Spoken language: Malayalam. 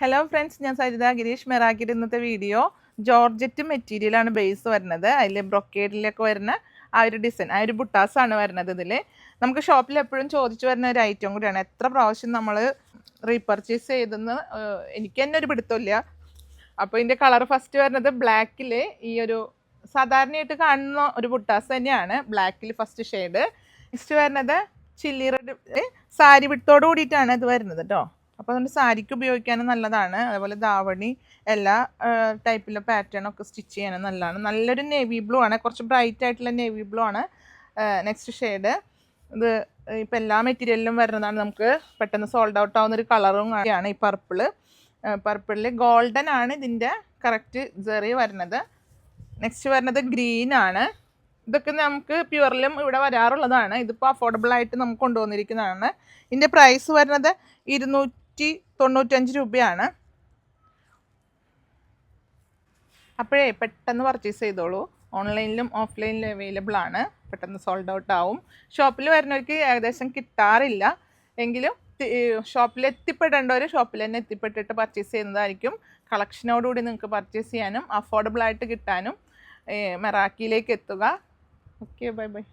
ഹലോ ഫ്രണ്ട്സ്, ഞാൻ സരിത ഗിരീഷ്. മെറാക്കിയുടെ ഇന്നത്തെ വീഡിയോ ജോർജറ്റ് മെറ്റീരിയലാണ് ബേസ് വരുന്നത്. അതിൽ ബ്രൊക്കേഡിലൊക്കെ വരുന്ന ആ ഒരു ഡിസൈൻ, ആ ഒരു ബുട്ടാസാണ് വരുന്നത്. ഇതിൽ നമുക്ക് ഷോപ്പിൽ എപ്പോഴും ചോദിച്ചു വരുന്ന ഒരു ഐറ്റം കൂടിയാണ്. എത്ര പ്രാവശ്യം നമ്മൾ റീപർച്ചേസ് ചെയ്തെന്ന് എനിക്ക് തന്നെ ഒരു പിടുത്തമില്ല. അപ്പോൾ ഇതിൻ്റെ കളർ ഫസ്റ്റ് വരുന്നത് ബ്ലാക്കിൽ ഈ ഒരു സാധാരണയായിട്ട് കാണുന്ന ഒരു ബുട്ടാസ് തന്നെയാണ്. ബ്ലാക്കിൽ ഫസ്റ്റ് ഷെയ്ഡ്. നെക്സ്റ്റ് വരുന്നത് ചില്ലി റെഡ് സാരി വിട്ടോട് കൂടിയിട്ടാണ് ഇത് വരുന്നത് കേട്ടോ. അപ്പോൾ അതുകൊണ്ട് സാരിക്ക് ഉപയോഗിക്കാനും നല്ലതാണ്. അതുപോലെ ധാവണി എല്ലാ ടൈപ്പിലെ പാറ്റേൺ ഒക്കെ സ്റ്റിച്ച് ചെയ്യാനും നല്ലതാണ്. നല്ലൊരു നേവി ബ്ലൂ ആണ്, കുറച്ച് ബ്രൈറ്റ് ആയിട്ടുള്ള നേവി ബ്ലൂ ആണ് നെക്സ്റ്റ് ഷെയ്ഡ്. ഇത് ഇപ്പം എല്ലാ മെറ്റീരിയലിലും വരുന്നതാണ്. നമുക്ക് പെട്ടെന്ന് സോൾഡ് ഔട്ട് ആവുന്ന ഒരു കളറും ആണ് ഈ പർപ്പിളിൽ ഗോൾഡൻ ആണ് ഇതിൻ്റെ കറക്റ്റ് ജെറി വരുന്നത്. നെക്സ്റ്റ് വരുന്നത് ഗ്രീൻ ആണ്. ഇതൊക്കെ നമുക്ക് പ്യുവറിലും ഇവിടെ വരാറുള്ളതാണ്. ഇതിപ്പോൾ അഫോർഡബിൾ ആയിട്ട് നമുക്ക് കൊണ്ടുവന്നിരിക്കുന്നതാണ്. ഇതിൻ്റെ പ്രൈസ് വരുന്നത് 295 രൂപയാണ്. അപ്പോഴേ പെട്ടെന്ന് പർച്ചേസ് ചെയ്തോളൂ. ഓൺലൈനിലും ഓഫ്ലൈനിലും അവൈലബിൾ ആണ്. പെട്ടെന്ന് സോൾഡ് ഔട്ട് ആവും. ഷോപ്പിൽ വരുന്നവർക്ക് ഏകദേശം കിട്ടാറില്ല. എങ്കിലും ഷോപ്പിൽ എത്തിപ്പെടേണ്ടവർ ഷോപ്പിൽ തന്നെ എത്തിപ്പെട്ടിട്ട് പർച്ചേസ് ചെയ്യുന്നതായിരിക്കും. കളക്ഷനോടുകൂടി നിങ്ങൾക്ക് പർച്ചേസ് ചെയ്യാനും അഫോർഡബിൾ ആയിട്ട് കിട്ടാനും മെറാക്കിയിലേക്ക് എത്തുക. Okay, bye bye.